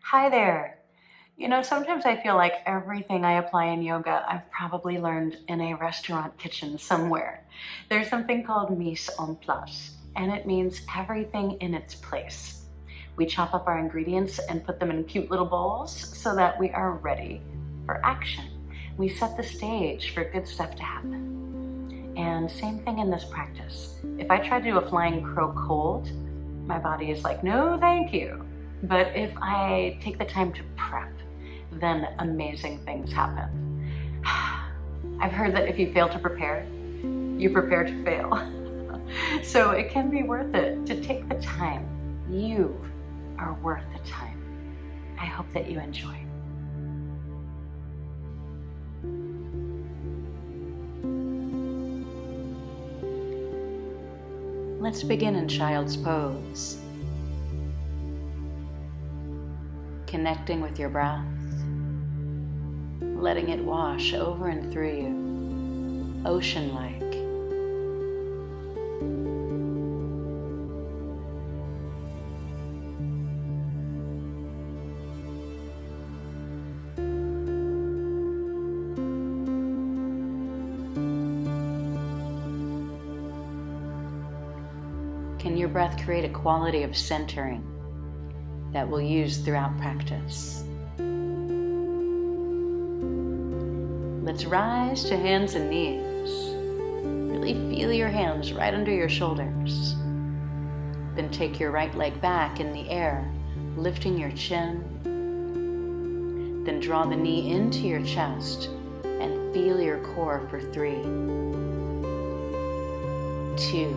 Hi there. Sometimes I feel like everything I apply in yoga, I've probably learned in a restaurant kitchen somewhere. There's something called mise en place, and it means everything in its place. We chop up our ingredients and put them in cute little bowls so that we are ready for action. We set the stage for good stuff to happen. And same thing in this practice. If I try to do a flying crow cold, my body is like, no, thank you. But if I take the time to prep, then amazing things happen. I've heard that if you fail to prepare, you prepare to fail. So it can be worth it to take the time. You are worth the time. I hope that you enjoy. Let's begin in child's pose. Connecting with your breath, letting it wash over and through you, ocean-like. Can your breath create a quality of centering that we'll use throughout practice? Let's rise to hands and knees. Really feel your hands right under your shoulders. Then take your right leg back in the air, lifting your chin. Then draw the knee into your chest and feel your core for 3, 2,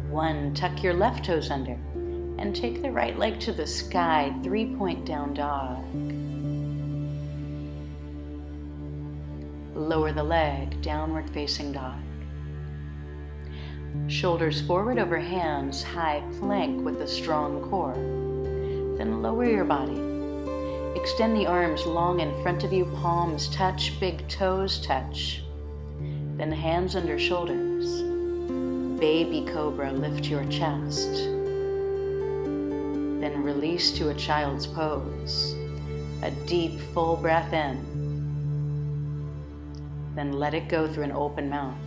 1. Tuck your left toes under and take the right leg to the sky, 3-point down dog. Lower the leg, downward facing dog. Shoulders forward over hands, high plank with a strong core. Then lower your body. Extend the arms long in front of you, palms touch, big toes touch. Then hands under shoulders. Baby cobra, lift your chest. Then release to a child's pose. A deep, full breath in. Then let it go through an open mouth.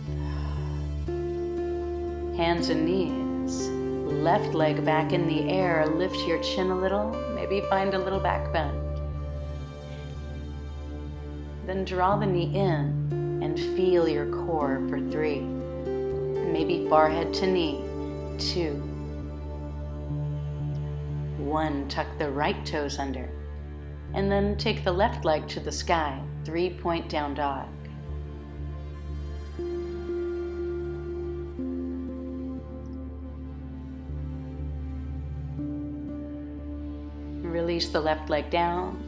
Hands and knees. Left leg back in the air. Lift your chin a little. Maybe find a little back bend. Then draw the knee in and feel your core for 3. Maybe forehead to knee, 2, 1. Tuck the right toes under. And then take the left leg to the sky, 3-point down dog. Release the left leg down.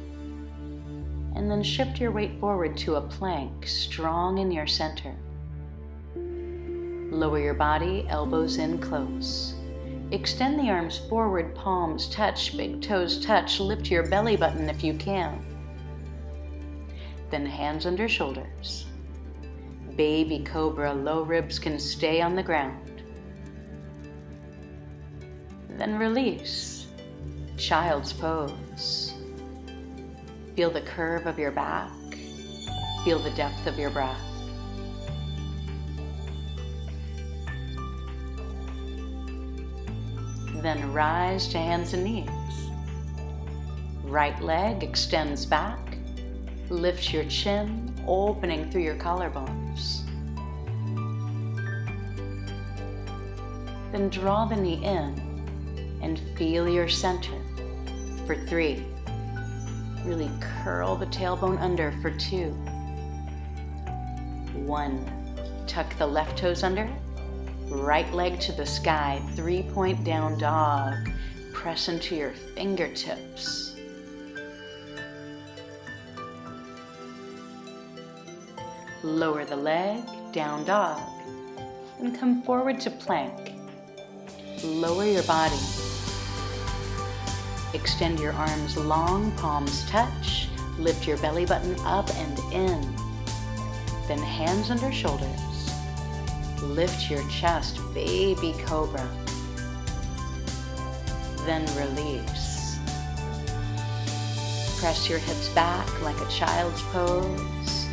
And then shift your weight forward to a plank, strong in your center. Lower your body, elbows in close. Extend the arms forward, palms touch, big toes touch. Lift your belly button if you can. Then hands under shoulders. Baby cobra, low ribs can stay on the ground. Then release. Child's pose. Feel the curve of your back. Feel the depth of your breath. Then rise to hands and knees. Right leg extends back. Lift your chin, opening through your collarbones. Then draw the knee in and feel your center for 3. Really curl the tailbone under for 2. 1. Tuck the left toes under. Right leg to the sky, 3-point down dog. Press into your fingertips. Lower the leg, down dog. And come forward to plank. Lower your body. Extend your arms long, palms touch. Lift your belly button up and in. Then hands under shoulders. Lift your chest, baby cobra. then release. Press your hips back like a child's pose.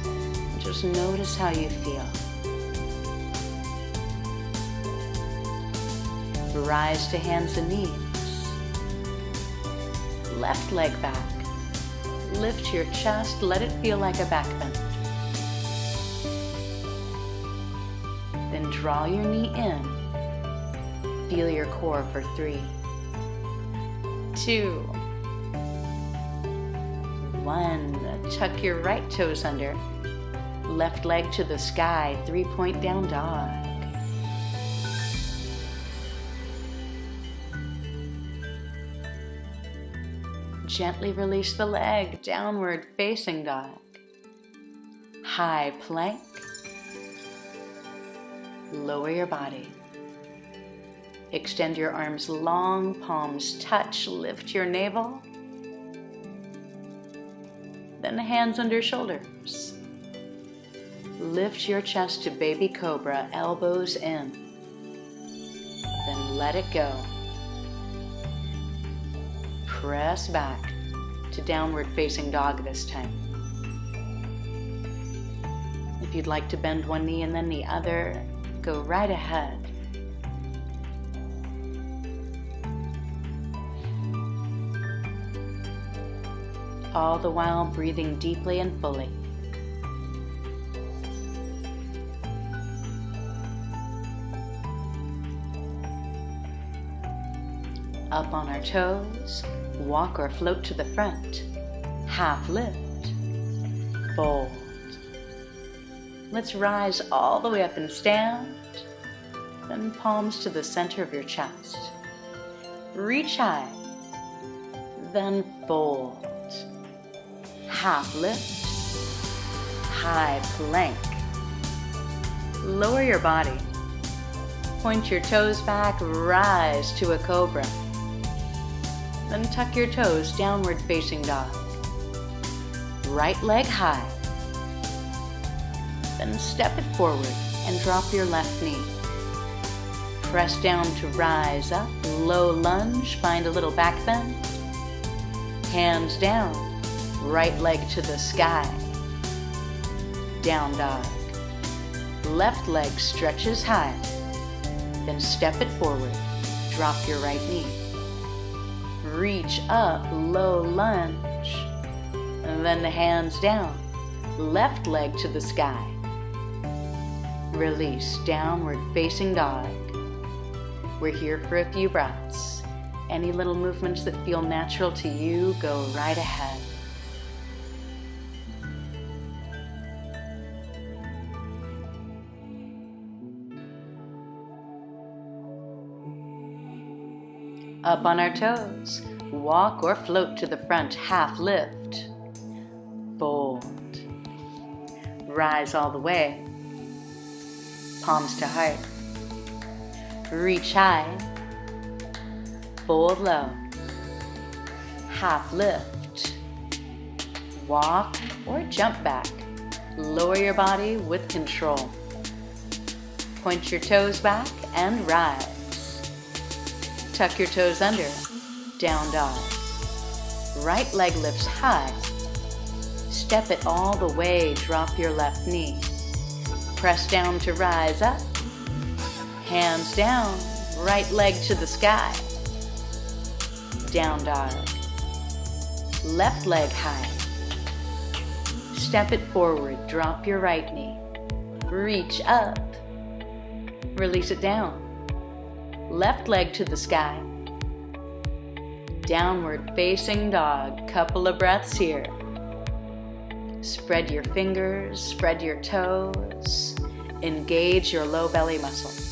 Just notice how you feel. Rise to hands and knees. Left leg back. Lift your chest, let it feel like a back bend. Then draw your knee in. Feel your core for 3, 2, 1. Tuck your right toes under. Left leg to the sky, 3-point down dog. Gently release the leg, downward facing dog. High plank. Lower your body. Extend your arms long, palms touch, lift your navel. Then hands under shoulders. Lift your chest to baby cobra, elbows in. Then let it go. Press back to downward facing dog this time. If you'd like to bend one knee and then the other, go right ahead. All the while breathing deeply and fully. Up on our toes, walk or float to the front. Half lift, fold. Let's rise all the way up and stand. Then palms to the center of your chest. Reach high, then fold. Half lift, high plank. Lower your body. Point your toes back, rise to a cobra. Then tuck your toes, downward facing dog. Right leg high. Then step it forward and drop your left knee. Press down to rise up, low lunge, find a little back bend. Hands down, right leg to the sky. Down dog. Left leg stretches high. Then step it forward, drop your right knee. Reach up, low lunge. And then the hands down, left leg to the sky. Release, downward facing dog. We're here for a few breaths. Any little movements that feel natural to you, go right ahead. Up on our toes, walk or float to the front, half lift, fold. Rise all the way, palms to heart. Reach high, fold low, half lift, walk or jump back. Lower your body with control. Point your toes back and rise. Tuck your toes under, down dog. Right leg lifts high. Step it all the way, drop your left knee. Press down to rise up. Hands down, right leg to the sky. Down dog. Left leg high. Step it forward, drop your right knee. Reach up. Release it down. Left leg to the sky. Downward facing dog, couple of breaths here. Spread your fingers, spread your toes. Engage your low belly muscles.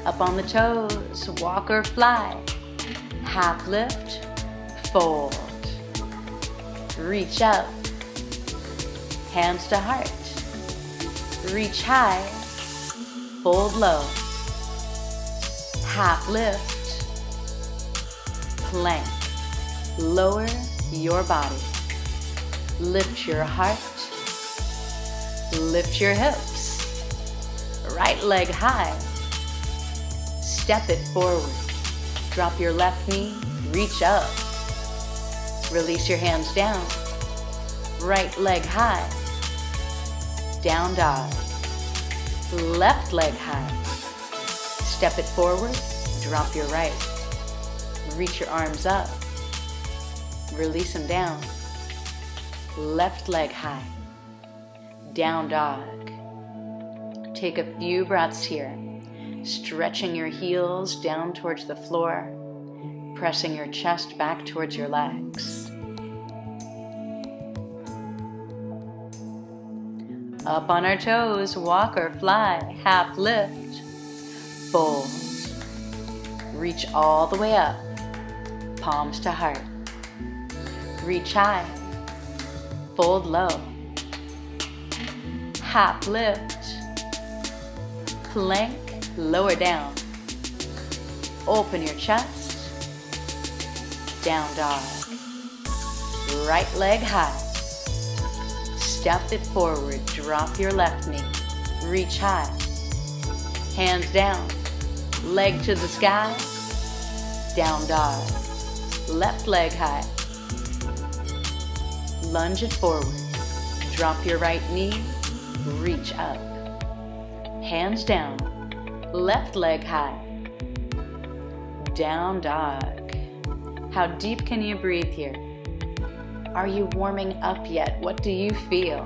Up on the toes, walk or fly. Half lift, fold. Reach up. Hands to heart. Reach high, fold low. Half lift, plank. Lower your body. Lift your heart. Lift your hips. right leg high. Step it forward. Drop your left knee, reach up. Release your hands down. Right leg high. Down dog. Left leg high. Step it forward, drop your right. Reach your arms up. Release them down. Left leg high. Down dog. Take a few breaths here, stretching your heels down towards the floor, pressing your chest back towards your legs. Up on our toes, walk or fly, half lift, fold. Reach all the way up, palms to heart. Reach high, fold low, half lift, plank, lower down. Open your chest, down dog. Right leg high. Step it forward, drop your left knee. Reach high. Hands down, leg to the sky. Down dog. Left leg high. Lunge it forward. Drop your right knee. Reach up. Hands down. Left leg high. Down dog. How deep can you breathe here? Are you warming up yet? What do you feel?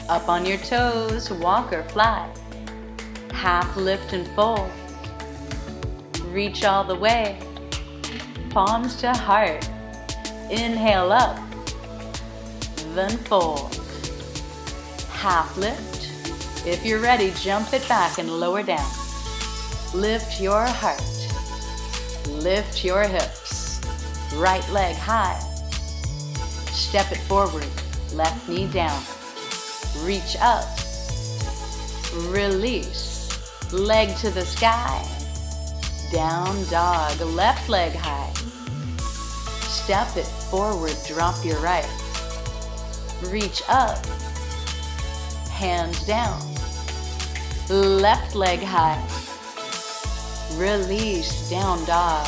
Up on your toes, walk or fly. Half lift and fold. Reach all the way. Palms to heart. Inhale up. Then fold. Half lift. If you're ready, jump it back and lower down. Lift your heart. Lift your hips. Right leg high. Step it forward. Left knee down. Reach up. Release. Leg to the sky. Down dog. Left leg high. Step it forward. Drop your right. Reach up. Hands down. Left leg high. Release, down dog.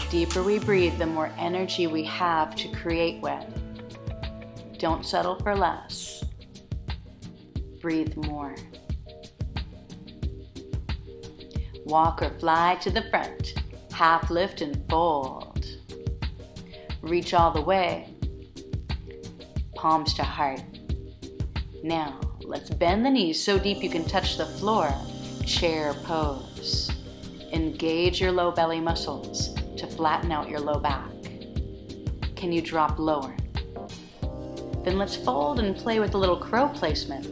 Deeper we breathe, the more energy we have to create with. Don't settle for less. Breathe more. Walk or fly to the front. Half lift and fold. Reach all the way. Palms to heart. Now, let's bend the knees so deep you can touch the floor. Chair pose. Engage your low belly muscles to flatten out your low back. Can you drop lower? Then let's fold and play with a little crow placement.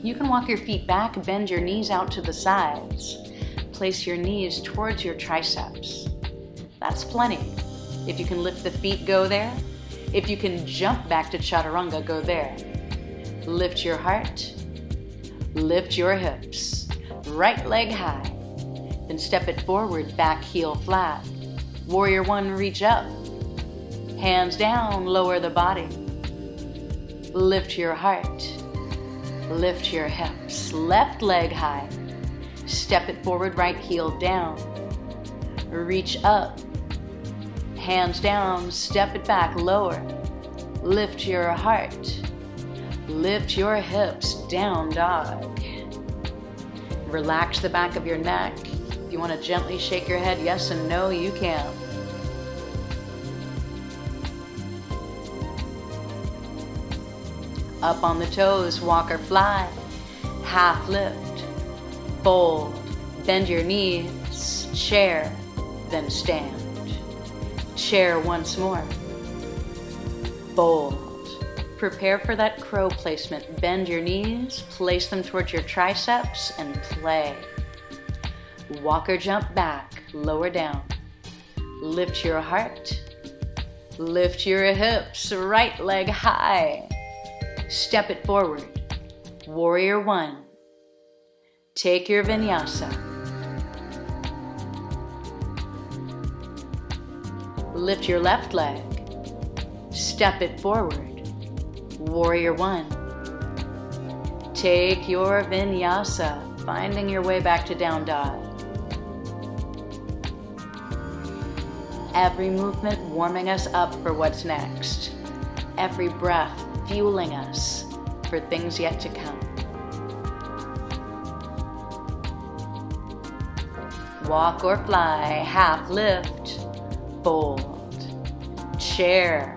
You can walk your feet back, bend your knees out to the sides. Place your knees towards your triceps. That's plenty. If you can lift the feet, go there. If you can jump back to chaturanga, go there. Lift your heart. Lift your hips. Right leg high. Then step it forward, back heel flat. Warrior one, reach up. Hands down, lower the body. Lift your heart. Lift your hips. Left leg high. Step it forward, right heel down. Reach up. Hands down, step it back, lower. Lift your heart. Lift your hips, down dog. Relax the back of your neck. If you want to gently shake your head yes and no, you can. Up on the toes, walk or fly. Half lift. Fold. Bend your knees. Chair. Then stand. Chair once more. Fold. Prepare for that crow placement. Bend your knees, place them towards your triceps, and play. Walk or jump back, lower down. Lift your heart. Lift your hips, right leg high. Step it forward. Warrior one. Take your vinyasa. Lift your left leg. Step it forward. Warrior one. Take your vinyasa, finding your way back to down dog. Every movement warming us up for what's next. Every breath fueling us for things yet to come. Walk or fly, half lift, fold, chair,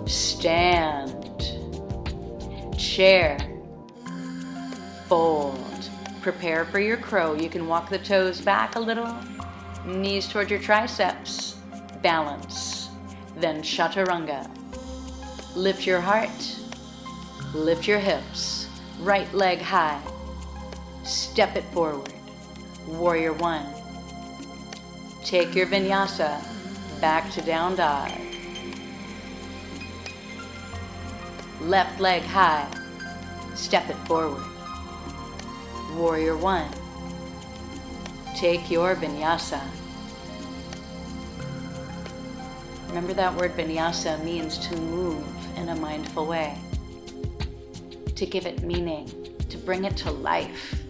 stand, chair, fold. Prepare for your crow. You can walk the toes back a little, knees toward your triceps, balance, then chaturanga. Lift your heart, lift your hips, right leg high, step it forward, warrior one. Take your vinyasa back to down dog. Left leg high, step it forward, warrior one. Take your vinyasa. Remember that word vinyasa means to move in a mindful way, to give it meaning, to bring it to life,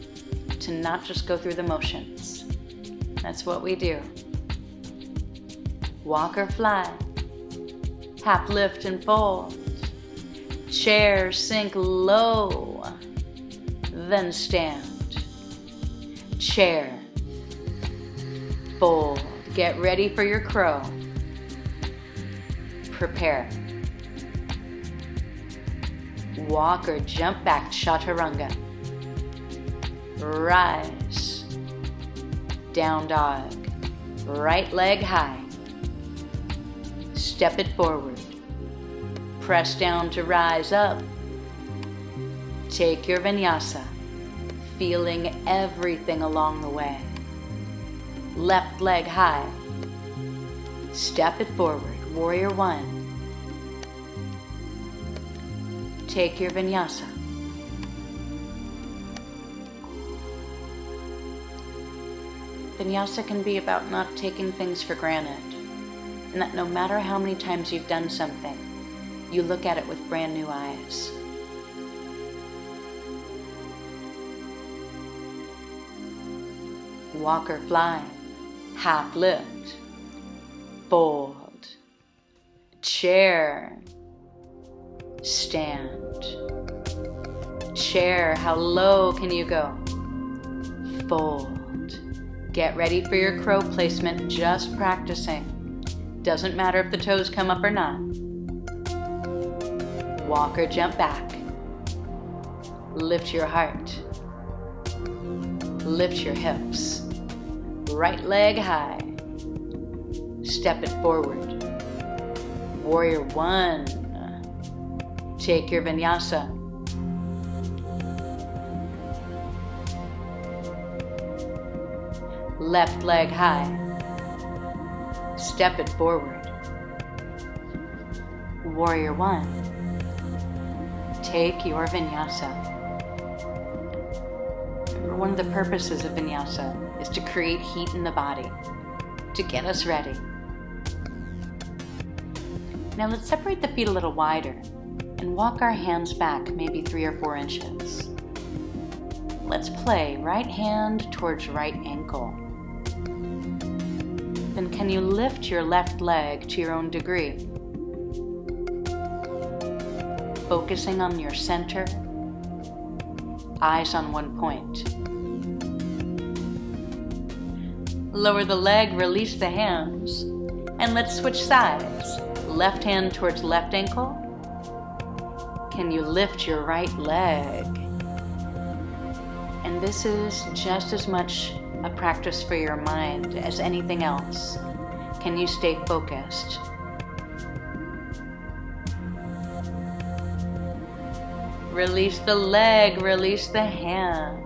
to not just go through the motions. That's what we do. Walk or fly, half lift and fold, chair, sink low, then stand, chair, fold. Get ready for your crow. Prepare. Walk or jump back, chaturanga. Rise. Down dog. Right leg high. Step it forward. Press down to rise up. Take your vinyasa, feeling everything along the way. Left leg high. Step it forward, warrior one. Take your vinyasa. Vinyasa can be about not taking things for granted, and that no matter how many times you've done something, you look at it with brand new eyes. Walk or fly, half lift, fold, chair, stand, chair, how low can you go? Fold. Get ready for your crow placement, just practicing. Doesn't matter if the toes come up or not. Walk or jump back. Lift your heart. Lift your hips. Right leg high. Step it forward. Warrior one. Take your vinyasa. Left leg high. Step it forward. Warrior one. Take your vinyasa. Remember, one of the purposes of vinyasa is to create heat in the body, to get us ready. Now let's separate the feet a little wider and walk our hands back maybe 3 or 4 inches. Let's play right hand towards right ankle. Then can you lift your left leg to your own degree? Focusing on your center, eyes on one point. Lower the leg, release the hands, and let's switch sides. Left hand towards left ankle. Can you lift your right leg? And this is just as much a practice for your mind as anything else. Can you stay focused? Release the leg, release the hand.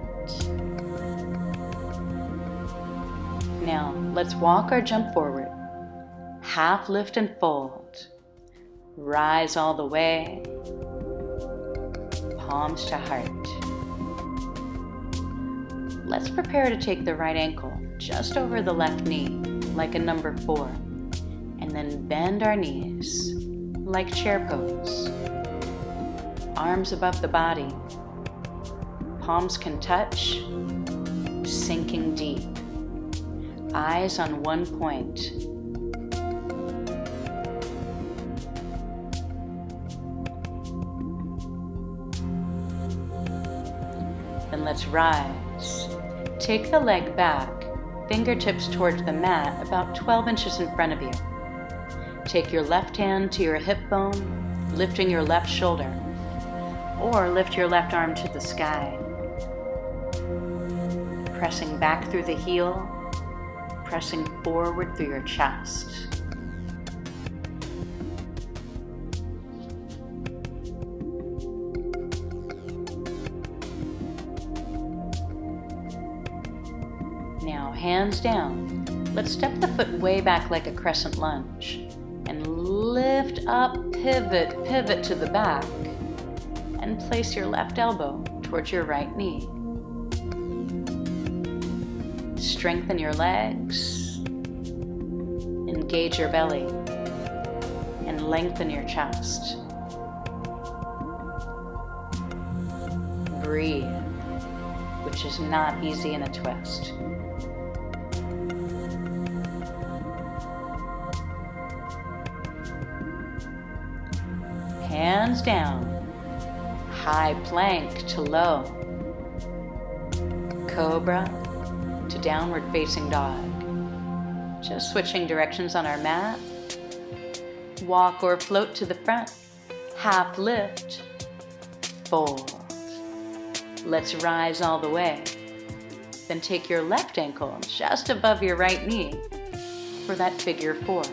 Now, let's walk or jump forward. Half lift and fold. Rise all the way. Palms to heart. Let's prepare to take the right ankle just over the left knee, like a number 4, and then bend our knees like chair pose. Arms above the body. Palms can touch, sinking deep. Eyes on one point. Then let's rise. Take the leg back, fingertips towards the mat about 12 inches in front of you. Take your left hand to your hip bone, lifting your left shoulder, or lift your left arm to the sky. Pressing back through the heel, pressing forward through your chest. Now, hands down. Let's step the foot way back like a crescent lunge. And lift up, pivot to the back. And place your left elbow towards your right knee. Strengthen your legs. Engage your belly. And lengthen your chest. Breathe, which is not easy in a twist. Hands down, high plank to low, cobra to downward facing dog. Just switching directions on our mat. Walk or float to the front, half lift, fold. Let's rise all the way. Then take your left ankle just above your right knee for that figure four.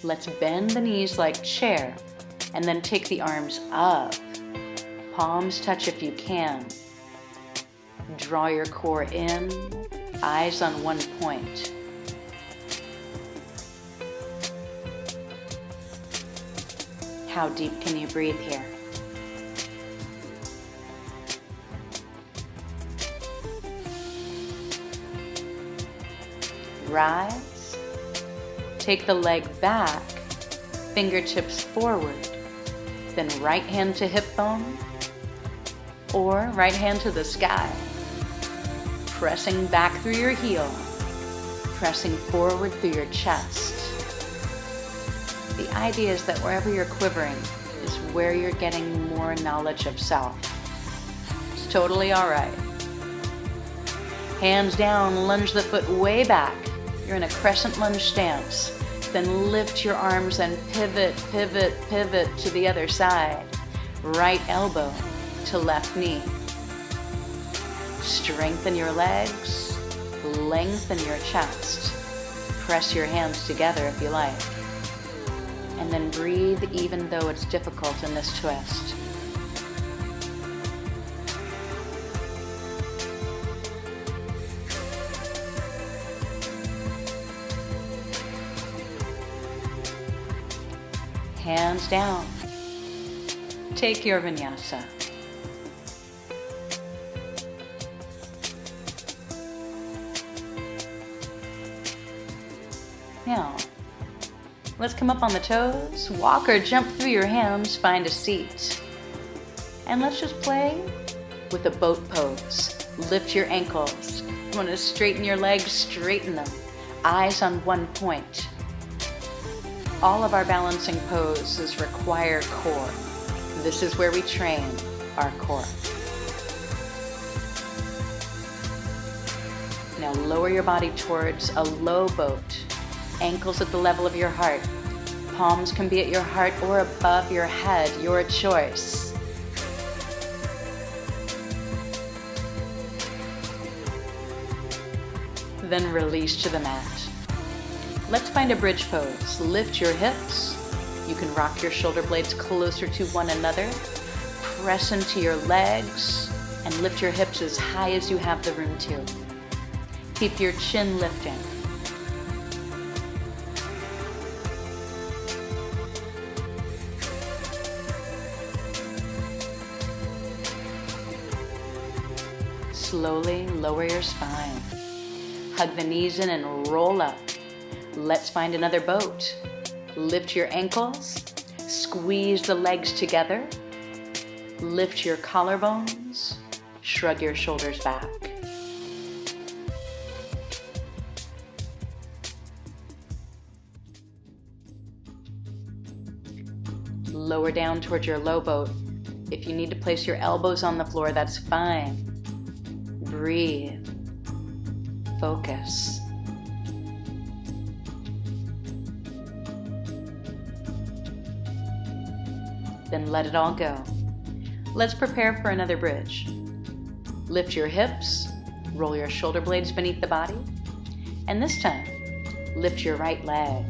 Let's bend the knees like chair, and then take the arms up. Palms touch if you can. Draw your core in, eyes on one point. How deep can you breathe here? Rise. Take the leg back, fingertips forward, then right hand to hip bone, or right hand to the sky. Pressing back through your heel, pressing forward through your chest. The idea is that wherever you're quivering is where you're getting more knowledge of self. It's totally all right. Hands down, lunge the foot way back. You're in a crescent lunge stance. Then lift your arms and pivot to the other side. Right elbow to left knee. Strengthen your legs, lengthen your chest. Press your hands together if you like. And then breathe even though it's difficult in this twist. Hands down. Take your vinyasa. Now, let's come up on the toes, walk or jump through your hands, find a seat. And let's just play with a boat pose. Lift your ankles. You want to straighten your legs, straighten them. Eyes on one point. All of our balancing poses require core. This is where we train our core. Now lower your body towards a low boat. Ankles at the level of your heart. Palms can be at your heart or above your head, your choice. Then release to the mat. Let's find a bridge pose. Lift your hips. You can rock your shoulder blades closer to one another. Press into your legs and lift your hips as high as you have the room to. Keep your chin lifting. Slowly lower your spine. Hug the knees in and roll up. Let's find another boat. Lift your ankles, squeeze the legs together, lift your collarbones, shrug your shoulders back. Lower down towards your low boat. If you need to place your elbows on the floor, that's fine. Breathe. Focus. Then let it all go. Let's prepare for another bridge. Lift your hips, roll your shoulder blades beneath the body, and this time, lift your right leg.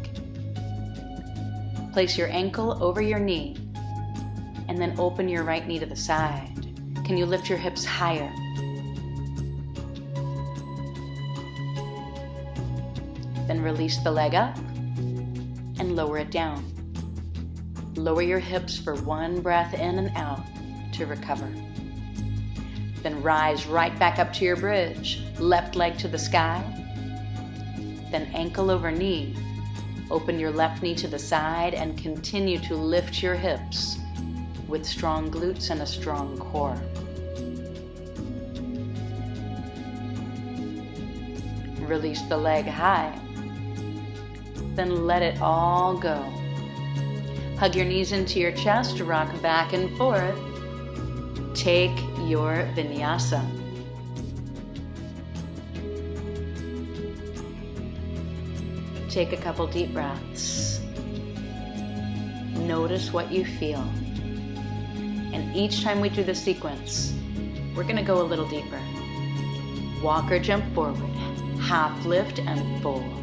Place your ankle over your knee, and then open your right knee to the side. Can you lift your hips higher? Then release the leg up and lower it down. Lower your hips for one breath in and out to recover. Then rise right back up to your bridge, left leg to the sky. Then ankle over knee. Open your left knee to the side and continue to lift your hips with strong glutes and a strong core. Release the leg high. Then let it all go. Hug your knees into your chest, rock back and forth. Take your vinyasa. Take a couple deep breaths. Notice what you feel. And each time we do the sequence, we're going to go a little deeper. Walk or jump forward, half lift and fold.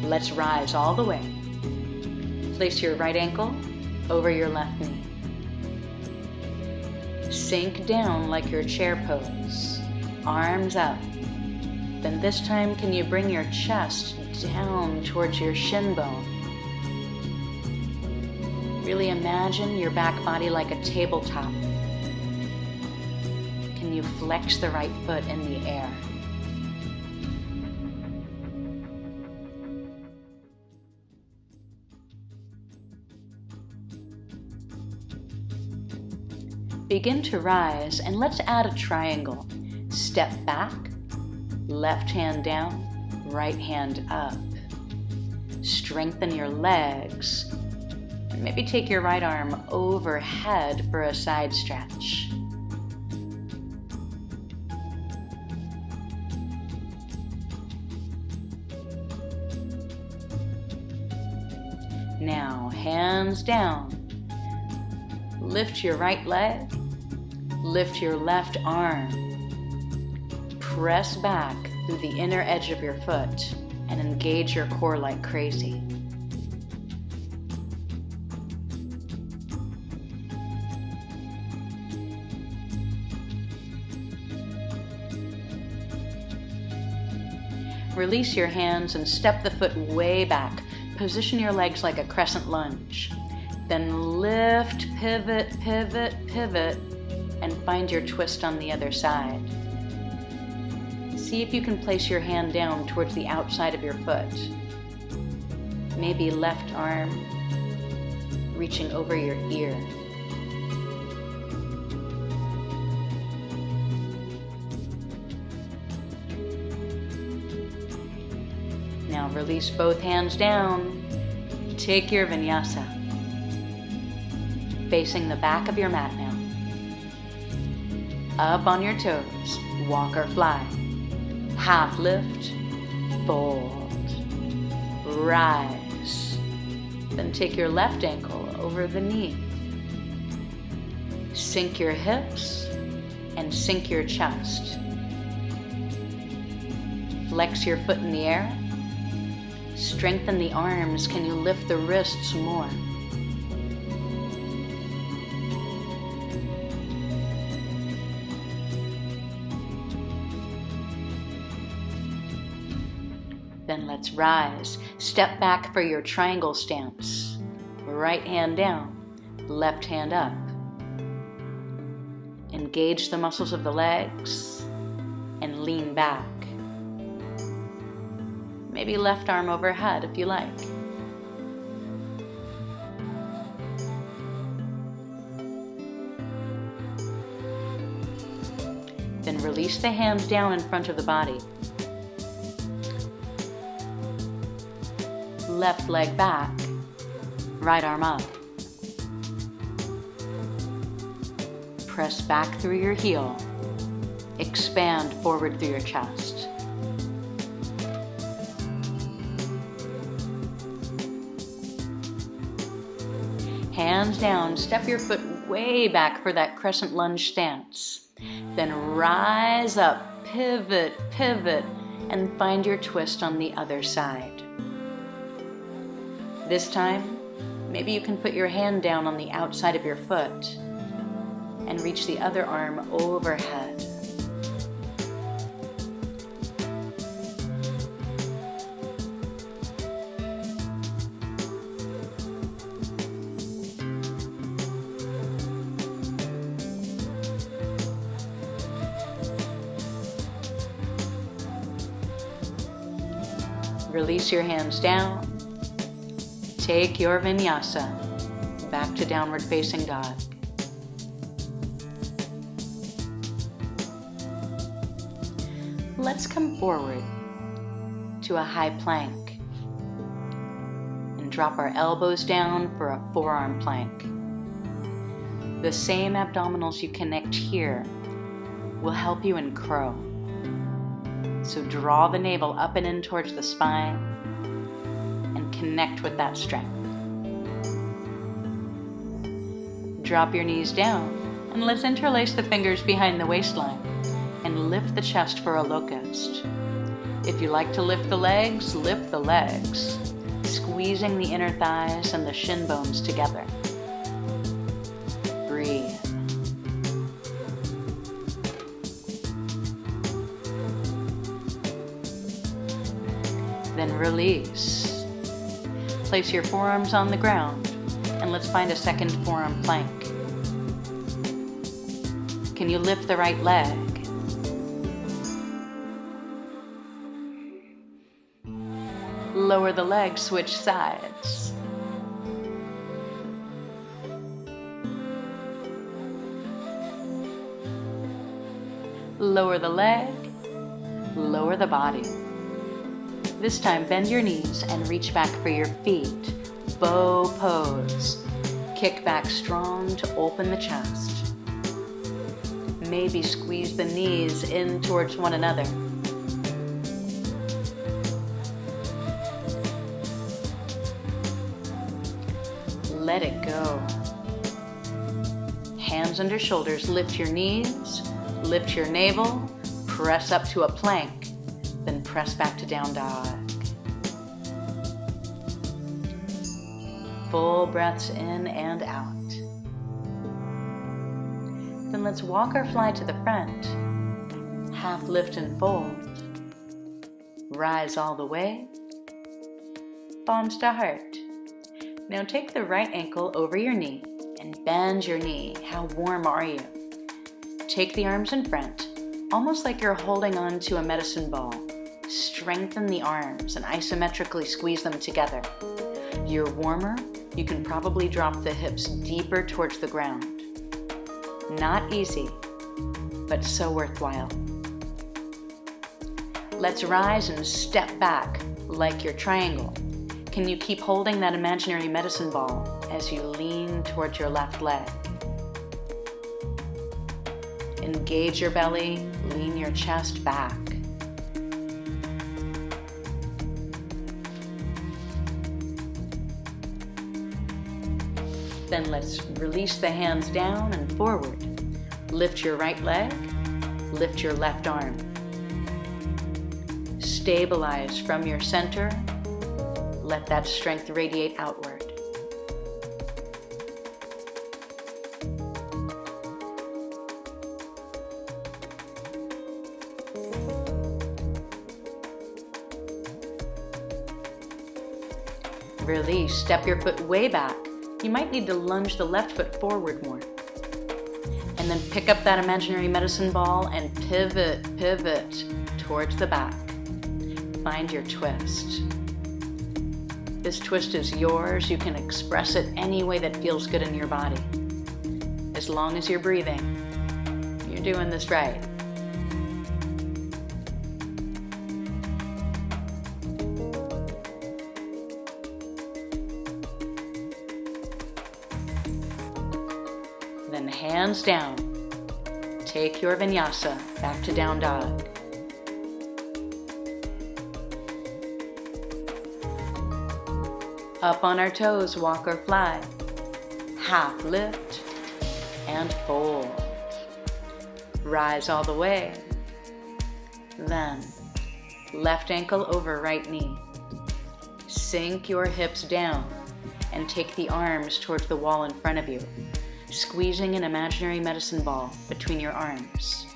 Let's rise all the way. Place your right ankle over your left knee. Sink down like your chair pose, arms up. Then this time, can you bring your chest down towards your shin bone? Really imagine your back body like a tabletop. Can you flex the right foot in the air? Begin to rise, and let's add a triangle. Step back, left hand down, right hand up. Strengthen your legs. Maybe take your right arm overhead for a side stretch. Now, hands down. Lift your right leg, lift your left arm. Press back through the inner edge of your foot and engage your core like crazy. Release your hands and step the foot way back. Position your legs like a crescent lunge. Then lift, pivot, pivot, pivot, and find your twist on the other side. See if you can place your hand down towards the outside of your foot. Maybe left arm reaching over your ear. Now release both hands down. Take your vinyasa. Facing the back of your mat now. Up on your toes, walk or fly. Half lift, fold, rise. Then take your left ankle over the knee. Sink your hips and sink your chest. Flex your foot in the air. Strengthen the arms. Can you lift the wrists more? Then let's rise. Step back for your triangle stance. Right hand down, left hand up. Engage the muscles of the legs and lean back. Maybe left arm overhead if you like. Then release the hands down in front of the body. Left leg back, right arm up. Press back through your heel. Expand forward through your chest. Hands down, step your foot way back for that crescent lunge stance. Then rise up, pivot, pivot, and find your twist on the other side. This time, maybe you can put your hand down on the outside of your foot and reach the other arm overhead. Release your hands down. Take your vinyasa back to downward facing dog. Let's come forward to a high plank and drop our elbows down for a forearm plank. The same abdominals you connect here will help you in crow. So draw the navel up and in towards the spine and connect with that strength. Drop your knees down and let's interlace the fingers behind the waistline and lift the chest for a locust. If you like to lift the legs, squeezing the inner thighs and the shin bones together. Breathe. Then release. Place your forearms on the ground and let's find a second forearm plank. Can you lift the right leg? Lower the leg, switch sides. Lower the leg, lower the body. This time, bend your knees and reach back for your feet. Bow pose. Kick back strong to open the chest. Maybe squeeze the knees in towards one another. Let it go. Hands under shoulders, lift your knees, lift your navel, press up to a plank, then press back to down dog. Full breaths in and out. Then let's walk or fly to the front. Half lift and fold. Rise all the way. Palms to heart. Now take the right ankle over your knee and bend your knee. How warm are you? Take the arms in front, almost like you're holding on to a medicine ball. Strengthen the arms and isometrically squeeze them together. You're warmer, you can probably drop the hips deeper towards the ground. Not easy, but so worthwhile. Let's rise and step back like your triangle. Can you keep holding that imaginary medicine ball as you lean towards your left leg? Engage your belly, lean your chest back. Then let's release the hands down and forward. Lift your right leg, lift your left arm. Stabilize from your center. Let that strength radiate outward. Release, step your foot way back. You might need to lunge the left foot forward more. And then pick up that imaginary medicine ball and pivot towards the back. Find your twist. This twist is yours. You can express it any way that feels good in your body. As long as you're breathing, you're doing this right. Then hands down, take your vinyasa back to down dog. Up on our toes, walk or fly. Half lift and fold. Rise all the way. Then, left ankle over right knee. Sink your hips down and take the arms towards the wall in front of you, squeezing an imaginary medicine ball between your arms.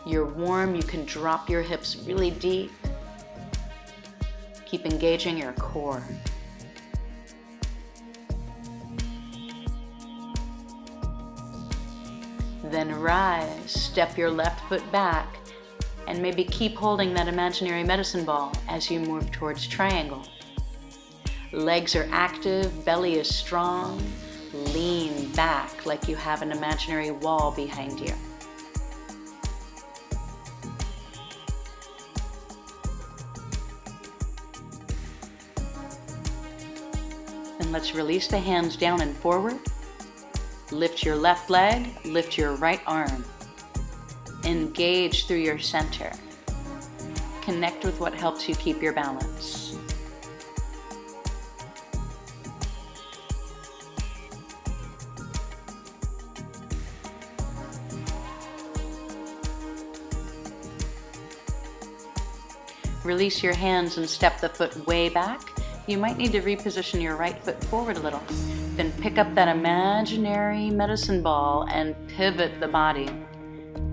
You're warm, you can drop your hips really deep. Keep engaging your core. Then rise, step your left foot back, and maybe keep holding that imaginary medicine ball as you move towards triangle. Legs are active, belly is strong. Lean back like you have an imaginary wall behind you. Then let's release the hands down and forward. Lift your left leg, lift your right arm. Engage through your center. Connect with what helps you keep your balance. Release your hands and step the foot way back. You might need to reposition your right foot forward a little. Then pick up that imaginary medicine ball and pivot the body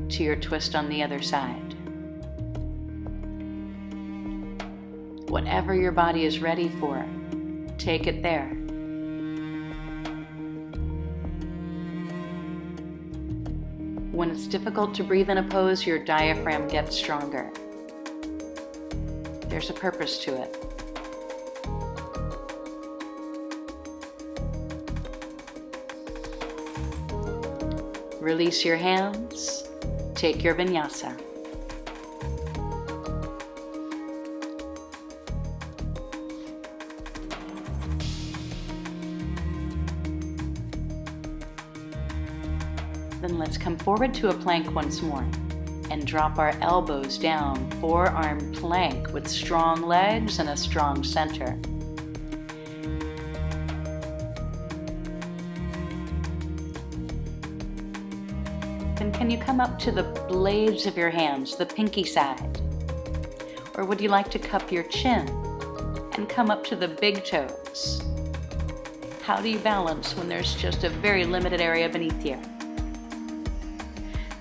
to your twist on the other side. Whatever your body is ready for, take it there. When it's difficult to breathe in a pose, your diaphragm gets stronger. There's a purpose to it. Release your hands, take your vinyasa. Then let's come forward to a plank once more and drop our elbows down, forearm plank with strong legs and a strong center. Then can you come up to the blades of your hands, the pinky side? Or would you like to cup your chin and come up to the big toes? How do you balance when there's just a very limited area beneath you?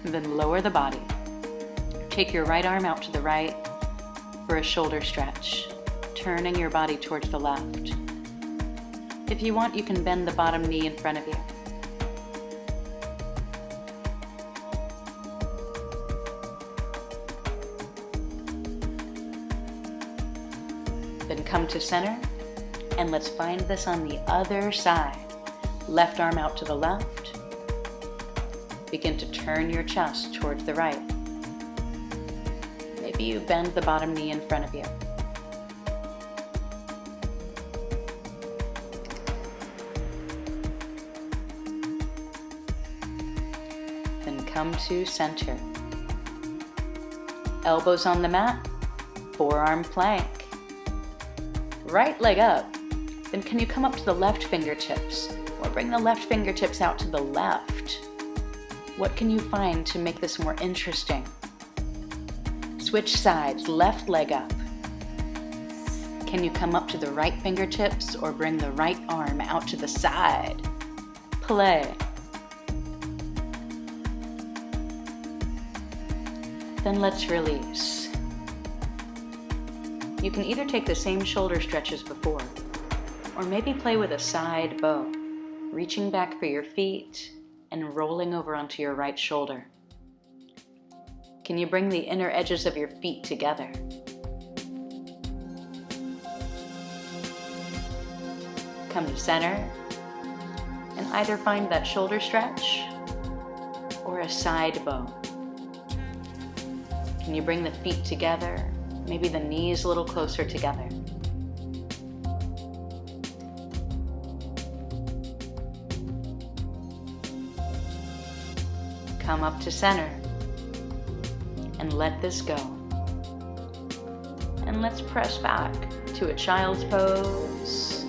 Then lower the body. Take your right arm out to the right for a shoulder stretch, turning your body towards the left. If you want, you can bend the bottom knee in front of you. Then come to center, and let's find this on the other side. Left arm out to the left. Begin to turn your chest towards the right. Maybe you bend the bottom knee in front of you. Then come to center. Elbows on the mat, forearm plank. Right leg up. Then can you come up to the left fingertips or bring the left fingertips out to the left? What can you find to make this more interesting? Switch sides, left leg up. Can you come up to the right fingertips or bring the right arm out to the side? Play. Then let's release. You can either take the same shoulder stretch as before, or maybe play with a side bow, reaching back for your feet and rolling over onto your right shoulder. Can you bring the inner edges of your feet together? Come to center and either find that shoulder stretch or a side bow. Can you bring the feet together? Maybe the knees a little closer together. Come up to center and let this go. And let's press back to a child's pose,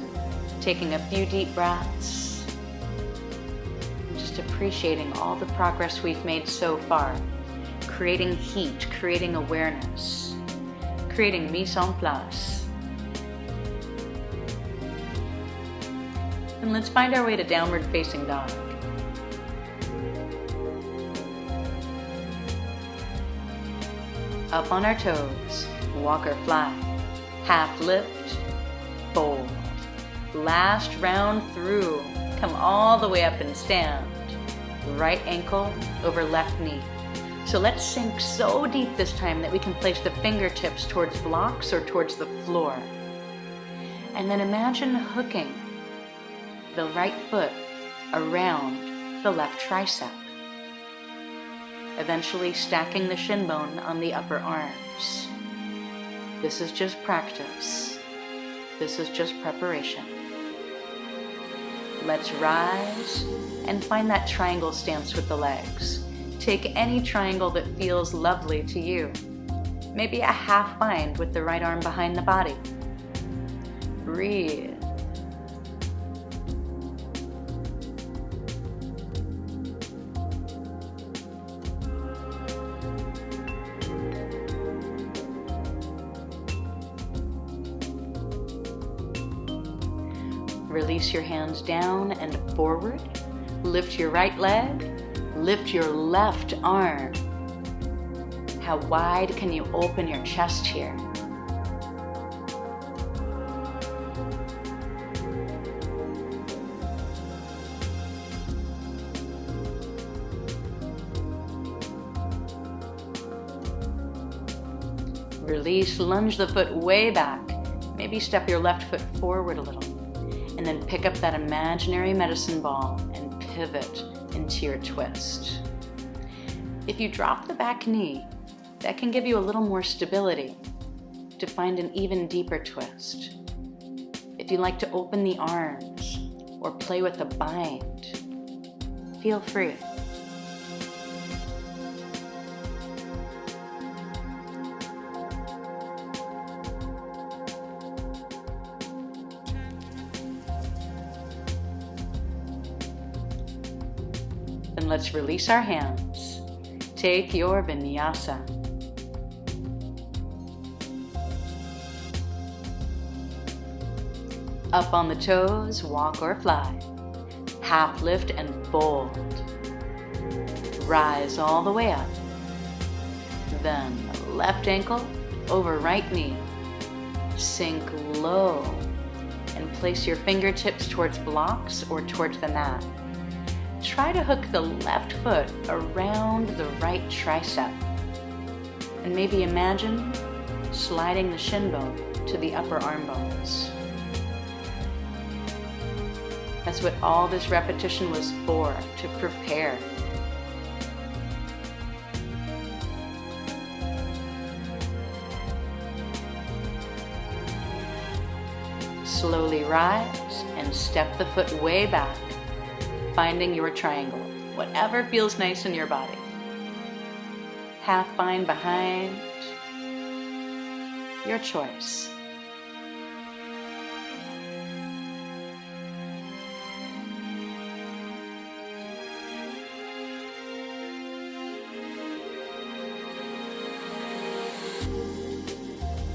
taking a few deep breaths, and just appreciating all the progress we've made so far, creating heat, creating awareness, creating mise en place. And let's find our way to downward facing dog. Up on our toes, walk or fly, half lift, fold. Last round through, come all the way up and stand. Right ankle over left knee. So let's sink so deep this time that we can place the fingertips towards blocks or towards the floor. And then imagine hooking the right foot around the left tricep. Eventually stacking the shin bone on the upper arms. This is just practice. This is just preparation. Let's rise and find that triangle stance with the legs. Take any triangle that feels lovely to you. Maybe a half bind with the right arm behind the body. Breathe. Release your hands down and forward. Lift your right leg. Lift your left arm. How wide can you open your chest here? Release, lunge the foot way back. Maybe step your left foot forward a little. And then pick up that imaginary medicine ball and pivot into your twist. If you drop the back knee, that can give you a little more stability to find an even deeper twist. If you like to open the arms or play with a bind, feel free. Then let's release our hands. Take your vinyasa. Up on the toes, walk or fly. Half lift and fold. Rise all the way up. Then left ankle over right knee. Sink low and place your fingertips towards blocks or towards the mat. Try to hook the left foot around the right tricep. And maybe imagine sliding the shin bone to the upper arm bones. That's what all this repetition was for, to prepare. Slowly rise and step the foot way back, finding your triangle, whatever feels nice in your body. Half bind behind, your choice.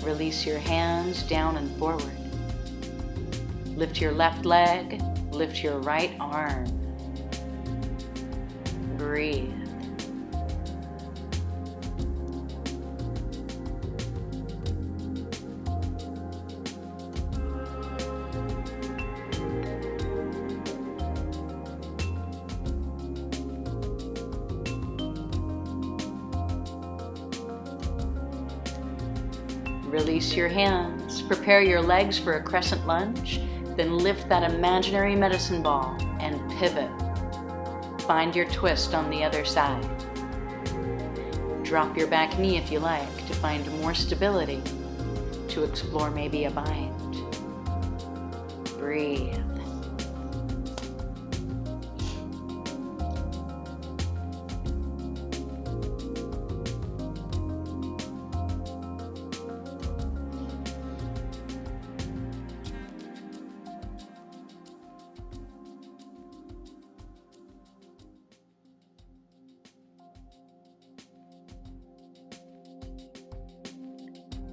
Release your hands down and forward. Lift your left leg, lift your right arm. Breathe. Release your hands. Prepare your legs for a crescent lunge. Then lift that imaginary medicine ball and pivot. Find your twist on the other side. Drop your back knee if you like to find more stability, to explore maybe a bind. Breathe.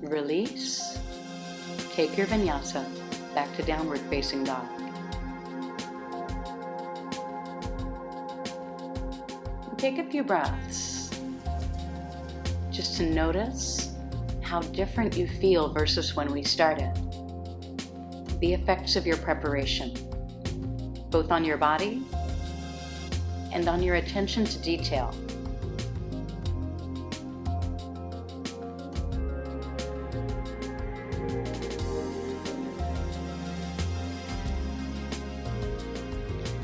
Release. Take your vinyasa back to downward facing dog. Take a few breaths just to notice how different you feel versus when we started. The effects of your preparation, both on your body and on your attention to detail.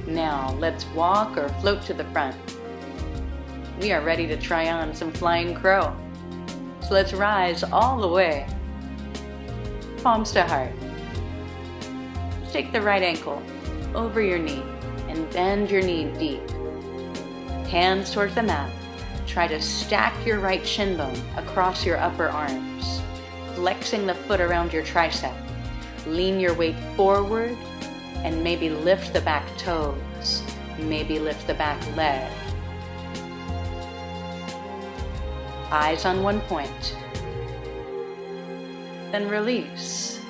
Now, let's walk or float to the front. We are ready to try on some flying crow. So let's rise all the way. Palms to heart. Take the right ankle over your knee and bend your knee deep. Hands towards the mat. Try to stack your right shin bone across your upper arms, flexing the foot around your tricep. Lean your weight forward and maybe lift the back toes, maybe lift the back leg. Eyes on one point. Then release.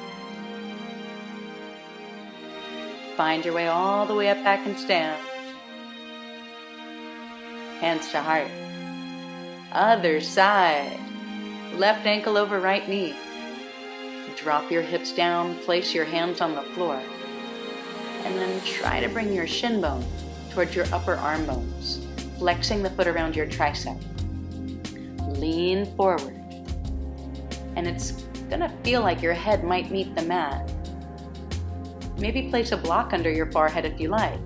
Find your way all the way up back and stand. Hands to heart. Other side. Left ankle over right knee. Drop your hips down, place your hands on the floor. And then try to bring your shin bone towards your upper arm bones, flexing the foot around your tricep. Lean forward. And it's gonna feel like your head might meet the mat. Maybe place a block under your forehead if you like,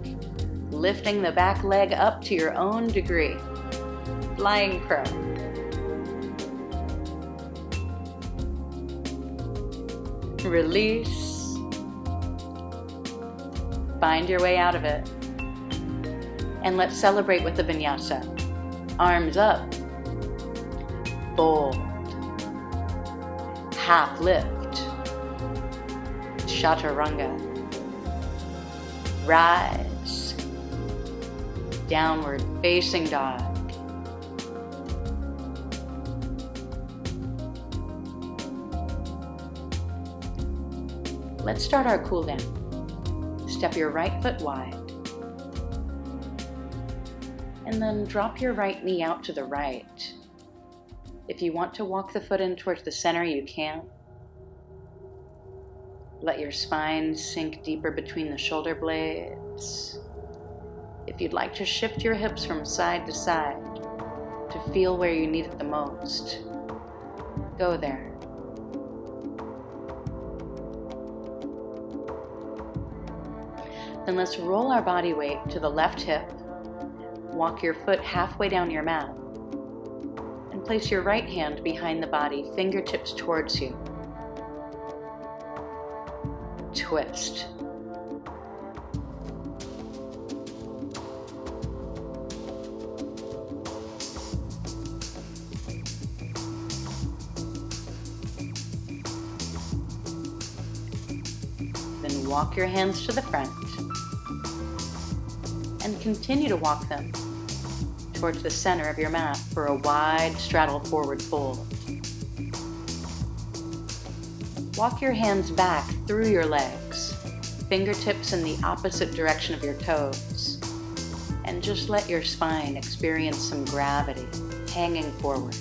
lifting the back leg up to your own degree. Flying crow. Release. Find your way out of it. And let's celebrate with the vinyasa. Arms up. Fold. Half lift. Chaturanga. Rise. Downward facing dog. Let's start our cool down. Step your right foot wide. And then drop your right knee out to the right. If you want to walk the foot in towards the center, you can. Let your spine sink deeper between the shoulder blades. If you'd like to shift your hips from side to side to feel where you need it the most, go there. Then let's roll our body weight to the left hip. Walk your foot halfway down your mat. And place your right hand behind the body, fingertips towards you. Twist. Then walk your hands to the front. And continue to walk them towards the center of your mat for a wide straddle forward fold. Walk your hands back through your legs, fingertips in the opposite direction of your toes, and just let your spine experience some gravity hanging forward.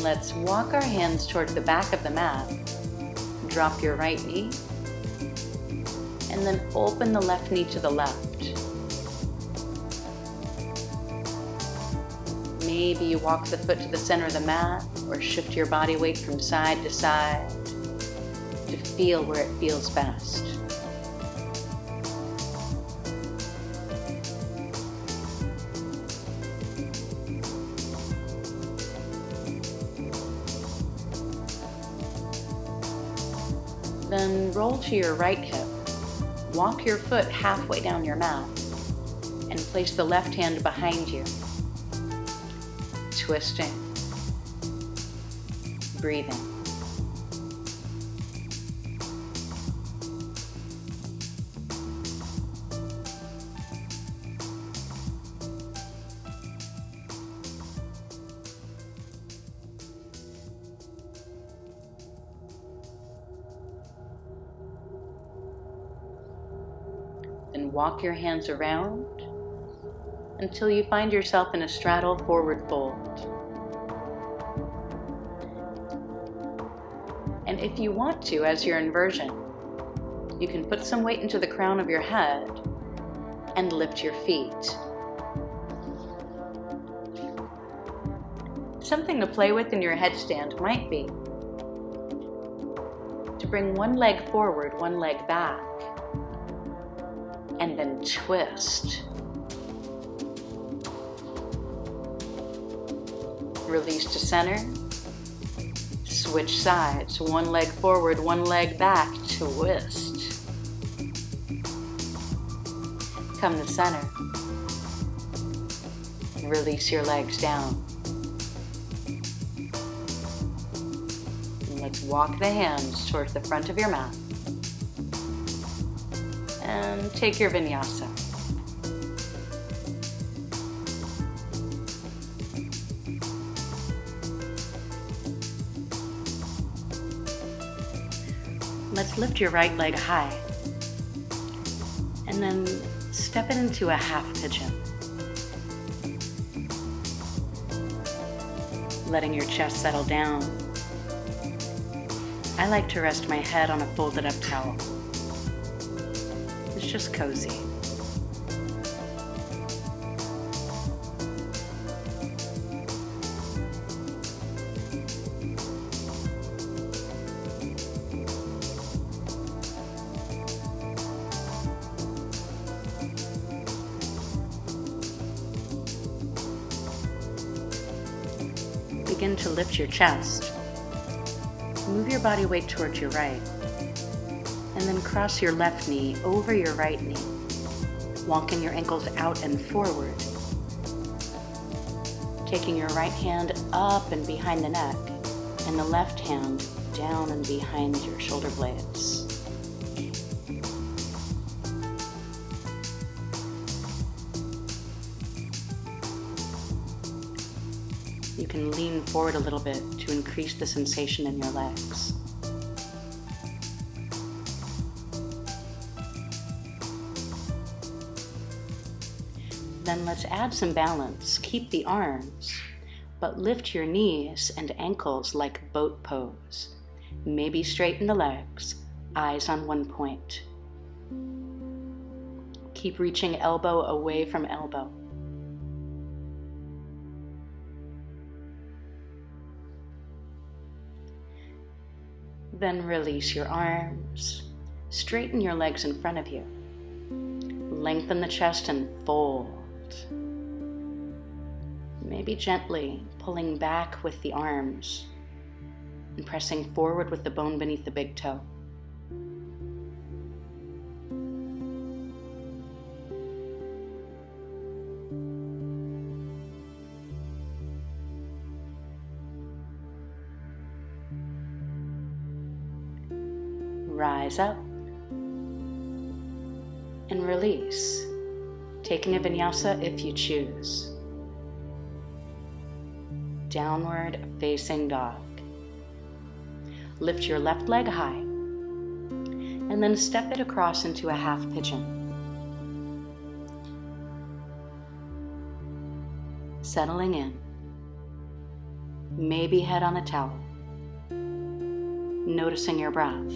Then let's walk our hands toward the back of the mat. Drop your right knee, and then open the left knee to the left. Maybe you walk the foot to the center of the mat, or shift your body weight from side to side to feel where it feels best. Then roll to your right hip. Walk your foot halfway down your mat and place the left hand behind you. Twisting. Breathing. Then walk your hands around until you find yourself in a straddle forward fold. And if you want to, as your inversion, you can put some weight into the crown of your head and lift your feet. Something to play with in your headstand might be to bring one leg forward, one leg back, and then twist. Release to center. Switch sides. One leg forward, one leg back. Twist. Come to center. Release your legs down. And let's walk the hands towards the front of your mat. And take your vinyasa. Let's lift your right leg high and then step it into a half pigeon. Letting your chest settle down. I like to rest my head on a folded up towel. It's just cozy. Begin to lift your chest. Move your body weight towards your right. And then cross your left knee over your right knee, walking your ankles out and forward. Taking your right hand up and behind the neck, and the left hand down and behind your shoulder blades. You can lean forward a little bit to increase the sensation in your legs. Then let's add some balance. Keep the arms, but lift your knees and ankles like boat pose. Maybe straighten the legs, eyes on one point. Keep reaching elbow away from elbow. Then release your arms. Straighten your legs in front of you. Lengthen the chest and fold. Maybe gently pulling back with the arms and pressing forward with the bone beneath the big toe. Rise up and release, taking a vinyasa if you choose. Downward facing dog. Lift your left leg high and then step it across into a half pigeon. Settling in. maybe head on a towel, noticing your breath.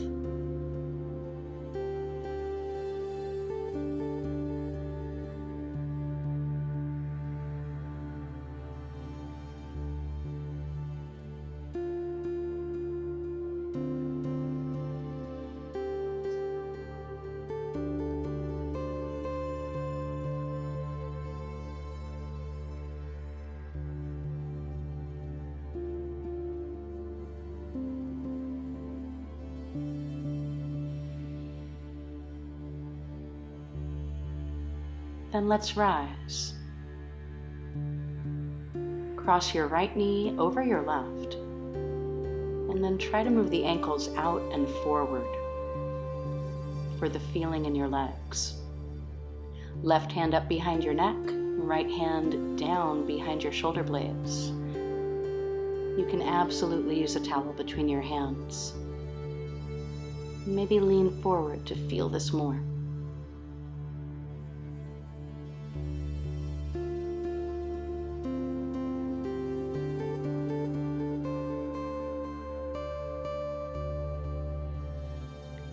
Then let's rise. Cross your right knee over your left, and then try to move the ankles out and forward for the feeling in your legs. Left hand up behind your neck, right hand down behind your shoulder blades. You can absolutely use a towel between your hands. Maybe lean forward to feel this more.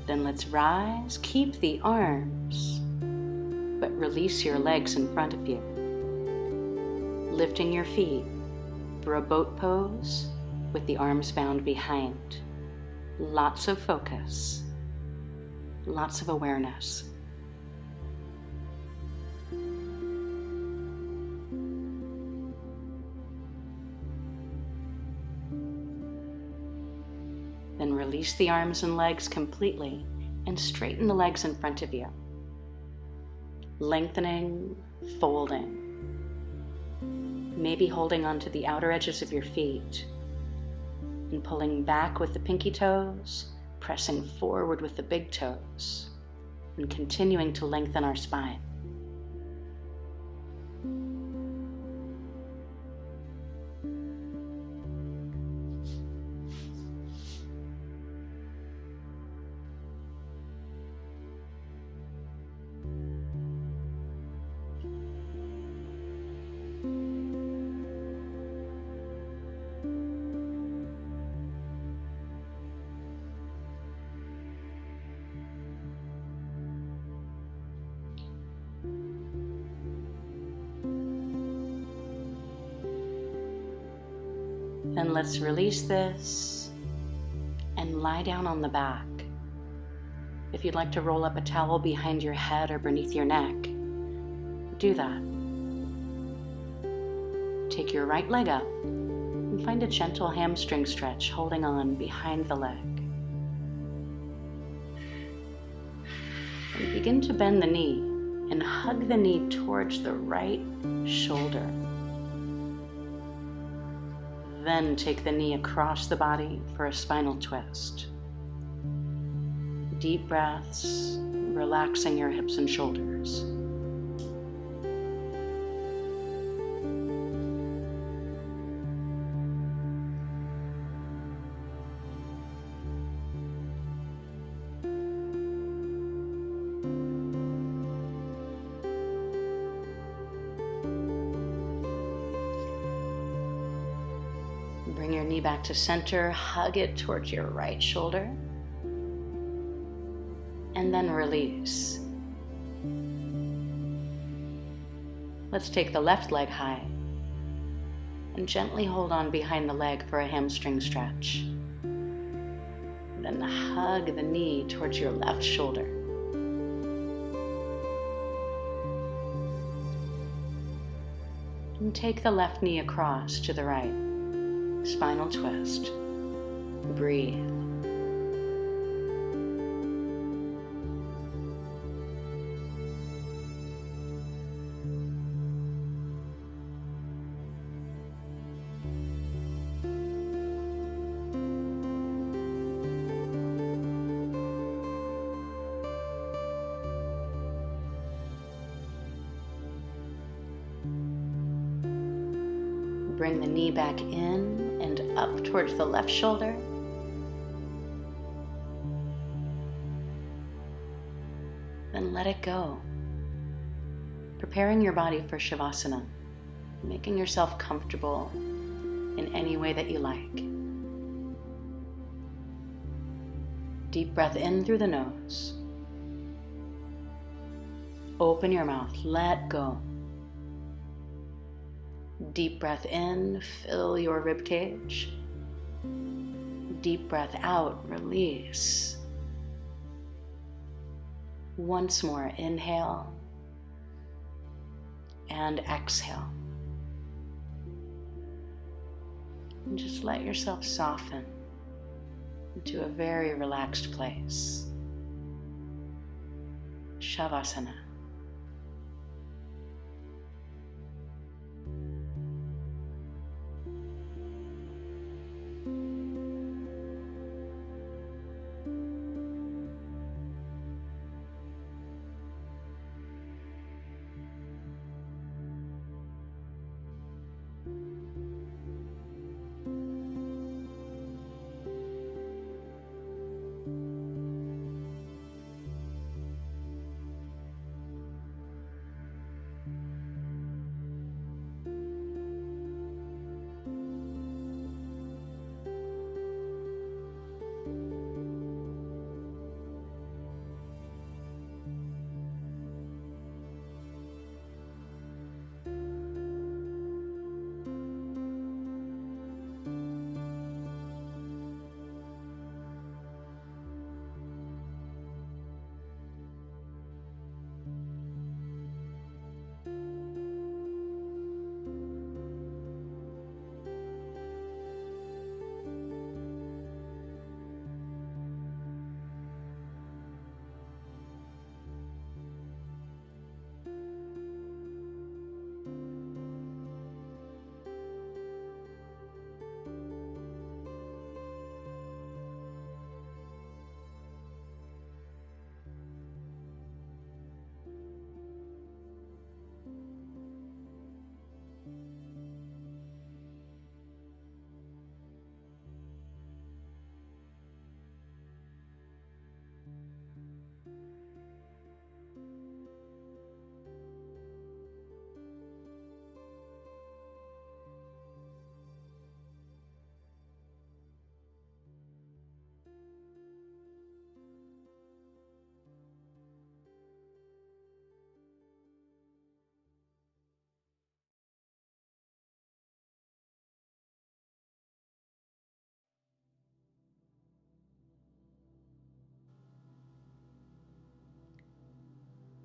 Then let's rise, keep the arms, but release your legs in front of you. Lifting your feet for a boat pose with the arms bound behind. Lots of focus, lots of awareness. Then release the arms and legs completely and straighten the legs in front of you. Lengthening, folding. Maybe holding onto the outer edges of your feet and pulling back with the pinky toes, pressing forward with the big toes, and continuing to lengthen our spine. Then let's release this and lie down on the back. If you'd like to roll up a towel behind your head or beneath your neck, do that. Take your right leg up and find a gentle hamstring stretch holding on behind the leg. And begin to bend the knee and hug the knee towards the right shoulder. Then take the knee across the body for a spinal twist. Deep breaths, relaxing your hips and shoulders. Bring your knee back to center, hug it towards your right shoulder, and then release. Let's take the left leg high and gently hold on behind the leg for a hamstring stretch. Then hug the knee towards your left shoulder. And take the left knee across to the right. Spinal twist. Breathe. Bring the knee back in and up towards the left shoulder. Then let it go. Preparing your body for Shavasana, making yourself comfortable in any way that you like. Deep breath in through the nose. Open your mouth, let go. Deep breath in, fill your rib cage. Deep breath out, release. Once more, inhale and exhale. And just let yourself soften into a very relaxed place. Shavasana.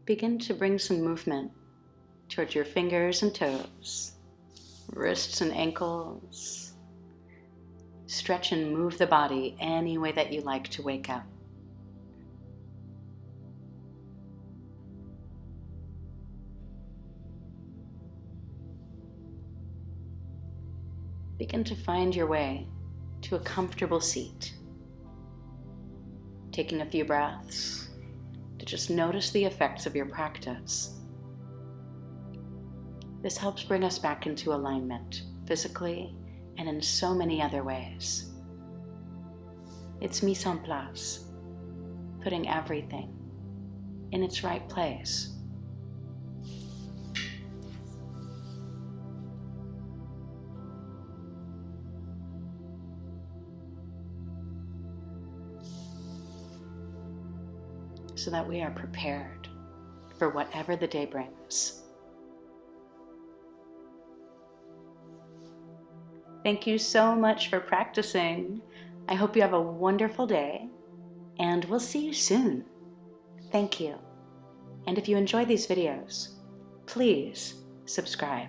Begin to bring some movement towards your fingers and toes, wrists and ankles. Stretch and move the body any way that you like to wake up. Begin to find your way to a comfortable seat. Taking a few breaths to just notice the effects of your practice. This helps bring us back into alignment, physically and in so many other ways. It's mise en place, putting everything in its right place. So that we are prepared for whatever the day brings. Thank you so much for practicing. I hope you have a wonderful day, and we'll see you soon. Thank you. And if you enjoy these videos, please subscribe.